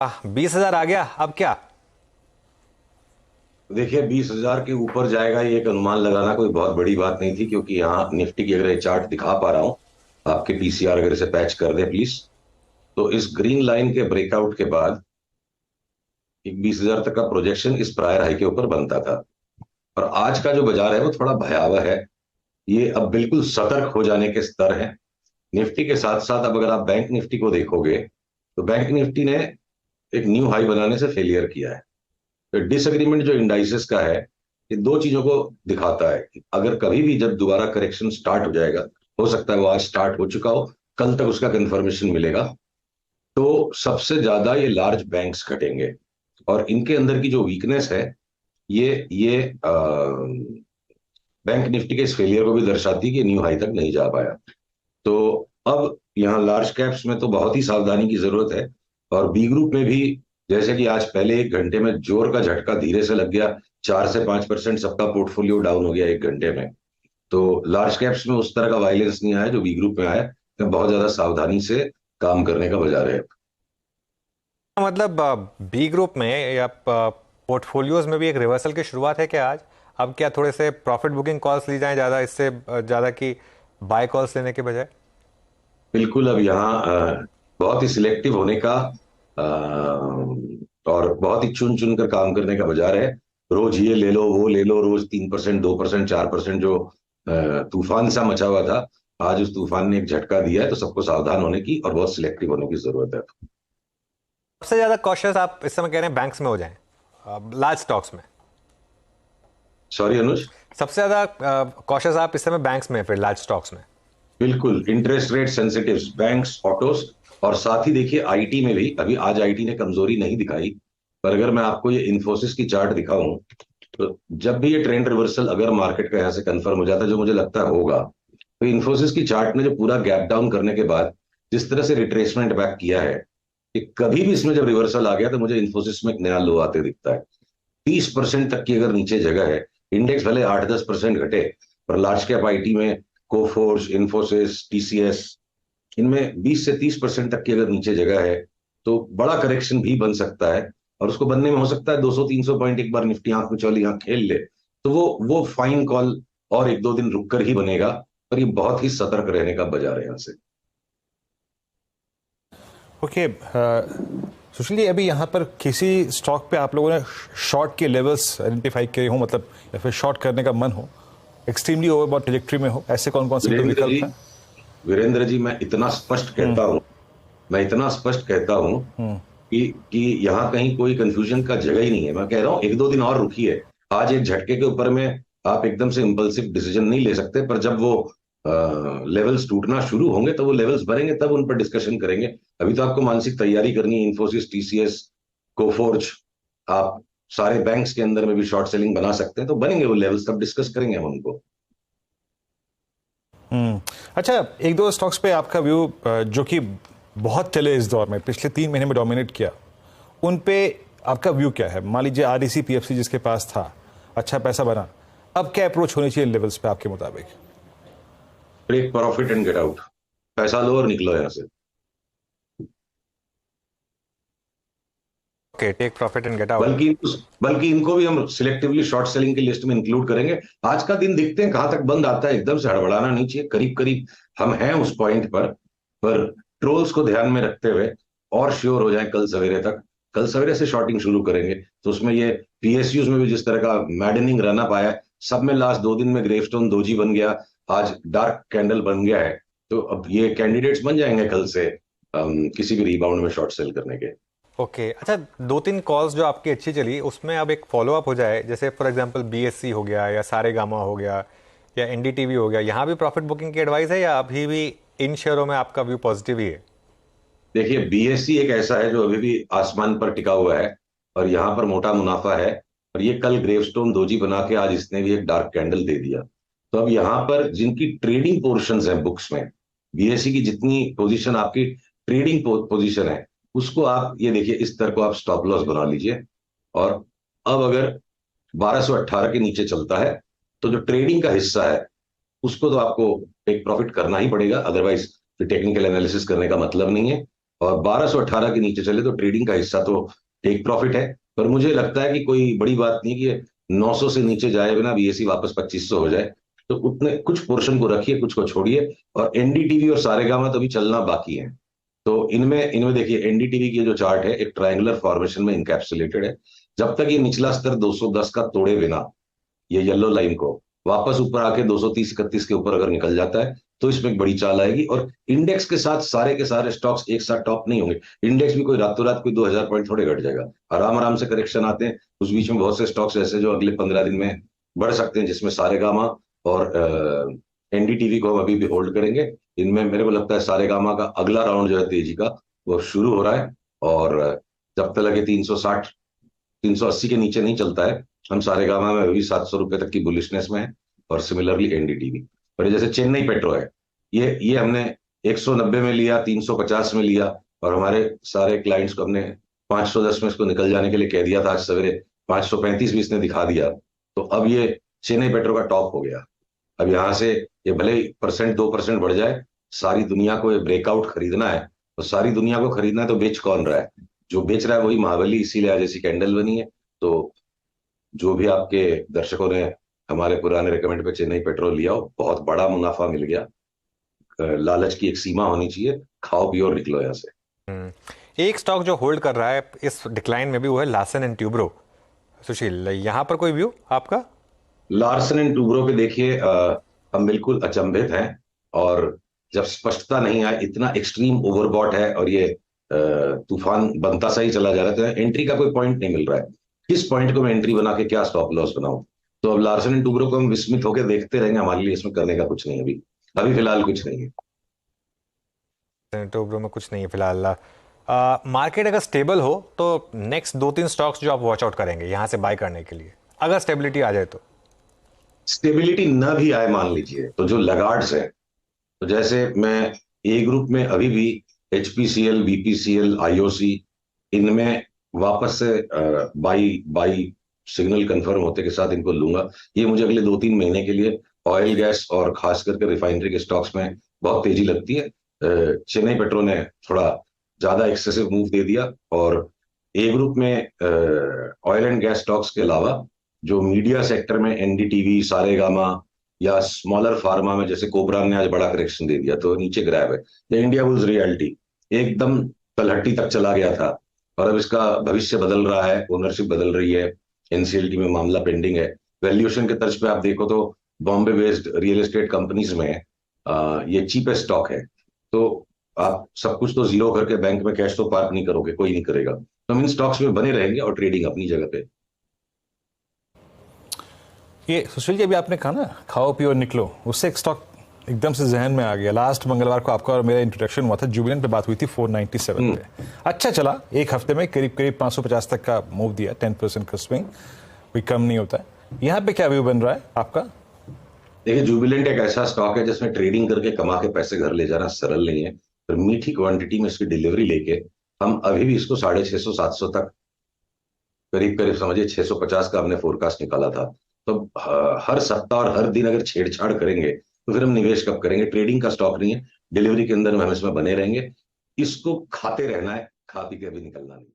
20,000 आ गया, अब क्या? देखिए 20,000 के ऊपर जाएगा ये एक अनुमान लगाना कोई बहुत बड़ी बात नहीं थी, क्योंकि यहाँ निफ्टी की अगर ये चार्ट दिखा पा रहा हूँ आपके पीसीआर, अगर इसे पैच कर दे प्लीज। तो इस ग्रीन लाइन के ब्रेकआउट के बाद एक 20,000 तक का प्रोजेक्शन इस प्रायर हाई के ऊपर बनता था। और आज का जो बाजार है वो थोड़ा भयावह है। ये अब बिल्कुल सतर्क हो जाने के स्तर है। निफ्टी के साथ साथ अब अगर आप बैंक निफ्टी को देखोगे तो बैंक निफ्टी ने एक न्यू हाई बनाने से फेलियर किया है। तो डिसएग्रीमेंट जो इंडाइसेस का है, ये दो चीजों को दिखाता है कि अगर कभी भी जब दोबारा करेक्शन स्टार्ट हो जाएगा, हो सकता है वो आज स्टार्ट हो चुका हो, कल तक उसका कंफर्मेशन मिलेगा, तो सबसे ज्यादा ये लार्ज बैंक्स घटेंगे। और इनके अंदर की जो वीकनेस है, ये बैंक निफ्टी के इस फेलियर को भी दर्शाती है कि न्यू हाई तक नहीं जा पाया। तो अब यहाँ लार्ज कैप्स में तो बहुत ही सावधानी की जरूरत है। और बी ग्रुप में भी, जैसे कि आज पहले एक घंटे में जोर का झटका धीरे से लग गया, 4 से 5% सबका पोर्टफोलियो डाउन हो गया एक घंटे में। तो लार्ज कैप्स में उस तरह का वायलेंस नहीं आया जो बी ग्रुप में आया। तो बहुत ज्यादा सावधानी से काम करने का बाजार है। मतलब बी ग्रुप में या पोर्टफोलियोज में भी एक रिवर्सल की शुरुआत है क्या आज? अब क्या थोड़े से प्रॉफिट बुकिंग कॉल्स ली जाएं ज़्यादा, इससे ज़्यादा की बाय कॉल्स लेने के बजाय? बिल्कुल। अब यहाँ बहुत ही सिलेक्टिव होने का और बहुत ही चुन चुन कर काम करने का बाजार है। रोज ये ले लो वो ले लो, रोज 3%, 2%, 4% जो तूफान सा मचा हुआ था, आज उस तूफान ने एक झटका दिया है। तो सबको सावधान होने की और बहुत सिलेक्टिव होने की जरूरत है। सबसे ज़्यादा कॉशियस आप इस समय कह रहे हैं बैंक्स में हो जाएं, लार्ज स्टॉक्स में? सॉरी अनुज। सबसे ज़्यादा कॉशियस आप इस समय बैंक्स में, फिर लार्ज स्टॉक्स में? बिल्कुल, interest rate sensitive banks, autos, और साथ ही देखिए आईटी में भी। अभी आज आईटी ने कमजोरी नहीं दिखाई, पर अगर मैं आपको ये इन्फोसिस की चार्ट दिखाऊं, तो जब भी ये ट्रेंड रिवर्सल अगर मार्केट का यहाँ से कंफर्म हो जाता है, जो मुझे लगता है होगा, तो इन्फोसिस की चार्ट ने जो पूरा गैप डाउन करने के बाद जिस तरह से रिट्रेसमेंट बैक किया है, कि कभी भी इसमें जब रिवर्सल आ गया तो मुझे इन्फोसिस में एक नया लो आते दिखता है। 30% तक की अगर नीचे जगह है, इंडेक्स भले 8-10% घटे, पर लार्ज कैप आईटी में कोफोर्ज, इन्फोसिस, टीसीएस, इनमें 20 से 30% तक की अगर नीचे जगह है, तो बड़ा करेक्शन भी बन सकता है। और उसको बनने में हो सकता है 200-300 पॉइंट एक बार निफ्टी आंख में चौली आंख खेल ले, तो वो फाइन कॉल और एक दो दिन रुक कर ही बनेगा। पर ये बहुत ही सतर्क रहने का बाजार है यहाँ से। ओके। सुशील जी, अभी यहाँ पर किसी स्टॉक पे आप लोगों ने शॉर्ट के लेवल्स आइडेंटिफाई किए हो, मतलब या फिर शॉर्ट करने का मन हो, एक्सट्रीमली ओवरबॉट ट्रेजेक्टरी में हो, ऐसे कौन कौन से कोई वीरेंद्र जी, विकल्प हैं? वीरेंद्र जी, मैं इतना स्पष्ट कहता हूं, मैं इतना स्पष्ट कहता हूं कि यहाँ कहीं कोई कंफ्यूजन का जगह ही नहीं है। मैं कह रहा हूँ एक दो दिन और रुकिए। आज एक झटके के ऊपर में आप एकदम से इंपल्सिव डिसीजन नहीं ले सकते, पर जब वो लेवल्स टूटना शुरू होंगे तो वो लेवल्स भरेंगे, तब उन पर डिस्कशन करेंगे। अभी तो आपको मानसिक तैयारी करनी है। इन्फोसिस, टीसीएस, कोफोर्ज, आप सारे बैंक्स के अंदर में भी शॉर्ट सेलिंग बना सकते हैं, तो बनेंगे वो लेवल्स, तब डिस्कस करेंगे हम उनको। अच्छा, एक दो स्टॉक्स पे आपका व्यू जो कि बहुत चले इस दौर में, पिछले 3 महीने में डोमिनेट किया, उन पे आपका व्यू क्या है? मान लीजिए आरईसी पीएफसी जिसके पास था, अच्छा पैसा बना, अब क्या अप्रोच होनी चाहिए लेवल्स पे आपके मुताबिक? Take profit and get out. पैसा लो और निकलो यहाँ से। Okay, take profit and get out. बल्कि बल्कि इनको भी हम सिलेक्टिवली शॉर्ट सेलिंग की लिस्ट में इंक्लूड करेंगे। आज का दिन देखते हैं कहां तक बंद आता है। एकदम से हड़बड़ाना नहीं चाहिए, करीब करीब हम हैं उस पॉइंट पर ट्रोल्स को ध्यान में रखते हुए और श्योर हो जाए कल सवेरे तक। कल सवेरे से शॉर्टिंग शुरू करेंगे, तो उसमें ये पीएसयूज में भी जिस तरह का मैडनिंग रन अप आया, सब में लास्ट 2 दिन में ग्रेवस्टोन दोजी बन गया, आज डार्क कैंडल बन गया है। तो अब ये कैंडिडेट्स बन जाएंगे कल से किसी भी रिबाउंड में शॉर्ट सेल करने के। ओके, अच्छा, दो तीन कॉल्स जो आपकी अच्छी चली उसमें अब एक फॉलोअप हो जाए, जैसे फॉर एग्जांपल बीएससी हो गया या सारेगामा हो गया या एनडीटीवी हो गया, यहाँ भी प्रॉफिट बुकिंग की एडवाइस है या अभी भी इन शेयरों में आपका व्यू पॉजिटिव ही है? देखिए बीएससी एक ऐसा है जो अभी भी आसमान पर टिका हुआ है और यहाँ पर मोटा मुनाफा है। और ये कल ग्रेवस्टोन दोजी बना के आज इसने भी एक डार्क कैंडल दे दिया। तो अब यहाँ पर जिनकी ट्रेडिंग पोर्शंस है बुक्स में, बीएससी की जितनी पोजीशन आपकी ट्रेडिंग पोजीशन है, उसको आप ये देखिए, इस तरह को आप स्टॉप लॉस बना लीजिए। और अब अगर 1218 के नीचे चलता है, तो जो ट्रेडिंग का हिस्सा है उसको तो आपको टेक प्रॉफिट करना ही पड़ेगा, अदरवाइज टेक्निकल एनालिसिस करने का मतलब नहीं है। और 1218 के नीचे चले तो ट्रेडिंग का हिस्सा तो टेक प्रॉफिट है। पर मुझे लगता है कि कोई बड़ी बात नहीं कि 900 से नीचे जाए बिना बीएसई वापस 2500 हो जाए, तो उतने कुछ पोर्शन को रखिए, कुछ को छोड़िए। और एनडीटीवी और सारेगामा तो अभी चलना बाकी है। तो इनमें इनमें देखिए, एनडीटीवी की जो चार्ट है एक ट्रायंगुलर फॉर्मेशन में इनकैप्सुलेटेड है। जब तक ये निचला स्तर 210 का तोड़े बिना, ये येलो लाइन को वापस ऊपर आके 230-31 के ऊपर अगर निकल जाता है तो इसमें एक बड़ी चाल आएगी। और इंडेक्स के साथ सारे के सारे स्टॉक्स एक साथ टॉप नहीं होंगे। इंडेक्स भी कोई रातों रात कोई 2000 पॉइंट थोड़े घट जाएगा, आराम आराम से करेक्शन आते हैं। उस बीच में बहुत से स्टॉक्स ऐसे जो अगले 15 दिन में बढ़ सकते हैं, जिसमें सारेगामा और एनडीटीवी को हम अभी भी होल्ड करेंगे। इनमें मेरे को लगता है सारेगामा का अगला राउंड जो है तेजी का वो शुरू हो रहा है। और जब तक लगे 360 380 के नीचे नहीं चलता है, हम सारेगामा में अभी 700 रुपए तक की बुलिशनेस में है। और सिमिलरली एनडीटीवी। और जैसे चेन्नई पेट्रो है, ये हमने 190 में लिया, 350 में लिया, और हमारे सारे क्लाइंट्स को हमने 510 में इसको निकल जाने के लिए कह दिया था। आज सवेरे 535 भी इसने दिखा दिया। तो अब ये चेन्नई पेट्रो का टॉप हो गया। अब यहां से ये भले ही 1% 2% बढ़ जाए, सारी दुनिया को ये ब्रेकआउट खरीदना है। तो सारी दुनिया को खरीदना है तो बेच कौन रहा है? जो बेच रहा है वही महाबली, इसीलिए आज ऐसी कैंडल बनी है। तो जो भी आपके दर्शकों ने हमारे पुराने रिकमेंड पे चेन्नई पेट्रोल लिया हो, बहुत बड़ा मुनाफा मिल गया। लालच की एक सीमा होनी चाहिए, खाओ पियो और निकलो यहाँ से। एक स्टॉक जो होल्ड कर रहा है इस डिक्लाइन में भी, वो है लार्सन एंड ट्यूब्रो। सुशील, यहाँ पर कोई व्यू आपका? लार्सन एंड टूब्रो पे देखिए, हम बिल्कुल अचंभित हैं। और जब स्पष्टता नहीं आए, इतना एक्सट्रीम ओवरबॉट है और ये तूफान बनता सा ही चला जा रहा था, एंट्री का कोई पॉइंट नहीं मिल रहा है। किस पॉइंट को मैं एंट्री बना के क्या स्टॉप लॉस बनाऊं? तो अब लार्सन एंड टूब्रो को हम विस्मित होकर देखते रहेंगे, हमारे लिए इसमें करने का कुछ नहीं। अभी अभी फिलहाल कुछ नहीं है। टूब्रो में कुछ नहीं है फिलहाल। मार्केट अगर स्टेबल हो तो नेक्स्ट 2-3 स्टॉक्स जो आप वॉच आउट करेंगे यहाँ से बाय करने के लिए, अगर स्टेबिलिटी आ जाए तो? स्टेबिलिटी न भी आए मान लीजिए, तो जो लगार्ड्स है, तो जैसे मैं ए ग्रुप में अभी भी एचपीसीएल, बीपीसीएल, आईओसी, इनमें वापस से बाई सिग्नल कंफर्म होते के साथ इनको लूंगा। ये मुझे अगले 2-3 महीने के लिए ऑयल गैस और खास करके रिफाइनरी के स्टॉक्स में बहुत तेजी लगती है। चेन्नई पेट्रो ने थोड़ा ज्यादा एक्सेसिव मूव दे दिया। और ए ग्रुप में ऑयल एंड गैस स्टॉक्स के अलावा जो मीडिया सेक्टर में एनडीटीवी, सारेगामा, या स्मॉलर फार्मा में जैसे कोबरा ने आज बड़ा करेक्शन दे दिया तो नीचे ग्रैब है। द इंडिया बुल्स रियल्टी एकदम तलहटी तक चला गया था और अब इसका भविष्य बदल रहा है, ओनरशिप बदल रही है, एनसीएलटी में मामला पेंडिंग है। वैल्यूएशन के तर्ज पे आप देखो तो Bombay based real estate companies में ये चीपेस्ट स्टॉक है। तो आप सब कुछ तो जीरो करके बैंक में कैश तो पार्क नहीं करोगे, कोई नहीं करेगा। तो हम इन स्टॉक्स में बने रहेंगे और ट्रेडिंग अपनी जगह पे। ये सुशील जी, अभी आपने कहा ना खाओ पियो और निकलो, उससे एक स्टॉक एकदम से जहन में आ गया। लास्ट मंगलवार को आपका और मेरा इंट्रोडक्शन हुआ था, जुबिलेंट पे बात हुई थी 497 पे। अच्छा चला, एक हफ्ते में करीब करीब 550 तक का मूव दिया, 10% का स्विंग, कोई कम नहीं होता है। यहाँ पे क्या व्यू बन रहा है आपका? देखिए, जुबिलेंट एक ऐसा स्टॉक है जिसमें ट्रेडिंग करके कमा के पैसे घर ले जाना सरल नहीं है। पर मीठी क्वांटिटी में इसकी डिलीवरी लेके हम अभी भी इसको 650-700 तक, करीब करीब समझिए 650 का हमने फोरकास्ट निकाला था। तो हर सप्ताह और हर दिन अगर छेड़छाड़ करेंगे तो फिर हम निवेश कब करेंगे? ट्रेडिंग का स्टॉक नहीं है, डिलीवरी के अंदर हम इसमें बने रहेंगे। इसको खाते रहना है, खा पी के भी निकलना नहीं।